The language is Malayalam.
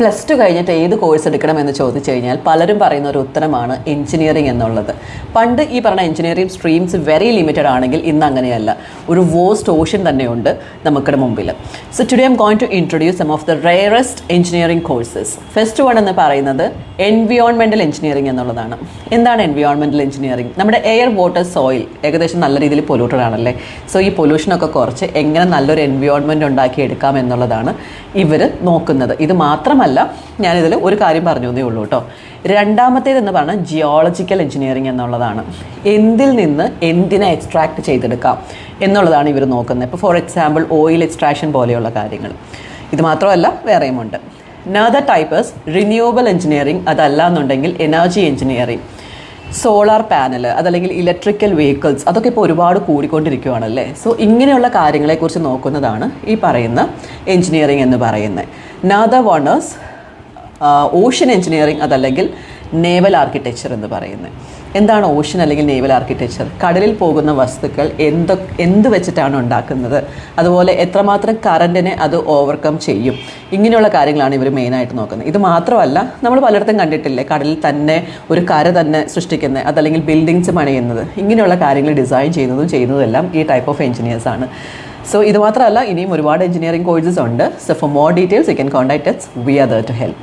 പ്ലസ് ടു കഴിഞ്ഞിട്ട് ഏത് കോഴ്സ് എടുക്കണമെന്ന് ചോദിച്ചു കഴിഞ്ഞാൽ പലരും പറയുന്ന ഒരു ഉത്തരമാണ് എഞ്ചിനീയറിംഗ് എന്നുള്ളത്. പണ്ട് ഈ പറഞ്ഞ എഞ്ചിനീയറിംഗ് സ്ട്രീംസ് വെരി ലിമിറ്റഡ് ആണെങ്കിൽ ഇന്ന് അങ്ങനെയല്ല, ഒരു വോസ്റ്റ് ഓഷൻ തന്നെയുണ്ട് നമുക്കിടെ മുമ്പിൽ. So today I'm going to introduce some of the rarest engineering courses. First one എന്ന് പറയുന്നത് എൻവിയോൺമെൻറ്റൽ എഞ്ചിനീയറിംഗ് എന്നുള്ളതാണ്. എന്താണ് എൻവിയോൺമെൻറ്റൽ എഞ്ചിനീയറിംഗ്? നമ്മുടെ എയർ, വാട്ടർ, സോയിൽ ഏകദേശം നല്ല രീതിയിൽ പൊല്യൂട്ടഡ് ആണല്ലേ. സോ ഈ പൊല്യൂഷനൊക്കെ കുറച്ച് എങ്ങനെ നല്ലൊരു എൻവിയോൺമെൻറ്റ് ഉണ്ടാക്കിയെടുക്കാം എന്നുള്ളതാണ് ഇവർ നോക്കുന്നത്. ഇത് മാത്രമല്ല, ഞാനിതിൽ ഒരു കാര്യം പറഞ്ഞു എന്നേ ഉള്ളൂ കേട്ടോ. രണ്ടാമത്തേതെന്ന് പറഞ്ഞാൽ ജിയോളജിക്കൽ എഞ്ചിനീയറിംഗ് എന്നുള്ളതാണ്. എന്തിൽ നിന്ന് എന്തിനെ എക്സ്ട്രാക്ട് ചെയ്തെടുക്കാം എന്നുള്ളതാണ് ഇവർ നോക്കുന്നത്. ഇപ്പോൾ ഫോർ എക്സാമ്പിൾ ഓയിൽ എക്സ്ട്രാക്ഷൻ പോലെയുള്ള കാര്യങ്ങൾ. ഇത് മാത്രമല്ല, വേറെയുമുണ്ട്. Another type is renewable engineering. അതല്ല എന്നുണ്ടെങ്കിൽ എനർജി എഞ്ചിനീയറിംഗ്, സോളാർ പാനൽ, അതല്ലെങ്കിൽ ഇലക്ട്രിക്കൽ വെഹിക്കിൾസ്, അതൊക്കെ ഇപ്പോൾ ഒരുപാട് കൂടിക്കൊണ്ടിരിക്കുകയാണല്ലേ. സോ ഇങ്ങനെയുള്ള കാര്യങ്ങളെക്കുറിച്ച് നോക്കുന്നതാണ് ഈ പറയുന്ന എഞ്ചിനീയറിംഗ് എന്ന് പറയുന്നത്. Another one is ocean engineering, അതല്ലെങ്കിൽ നേവൽ ആർക്കിടെക്ചർ എന്ന് പറയുന്നത്. എന്താണ് ഓഷ്യൻ അല്ലെങ്കിൽ നേവൽ ആർക്കിടെക്ചർ? കടലിൽ പോകുന്ന വസ്തുക്കൾ എന്ത് വെച്ചിട്ടാണ് ഉണ്ടാക്കുന്നത്, അതുപോലെ എത്രമാത്രം കറണ്ടിനെ അത് ഓവർകം ചെയ്യും, ഇങ്ങനെയുള്ള കാര്യങ്ങളാണ് ഇവർ മെയിനായിട്ട് നോക്കുന്നത്. ഇത് മാത്രമല്ല, നമ്മൾ പലയിടത്തും കണ്ടിട്ടില്ലേ കടലിൽ തന്നെ ഒരു കര തന്നെ സൃഷ്ടിക്കുന്നത്, അതല്ലെങ്കിൽ ബിൽഡിങ്സ് പണിയുന്നത്, ഇങ്ങനെയുള്ള കാര്യങ്ങൾ ഡിസൈൻ ചെയ്യുന്നതും എല്ലാം ഈ ടൈപ്പ് ഓഫ് എഞ്ചിനീയേഴ്സാണ്. സോ ഇത് മാത്രമല്ല, ഇനിയും ഒരുപാട് എഞ്ചിനീയറിംഗ് കോഴ്സസ് ഉണ്ട്. So for more details you can contact us. We are there to help you.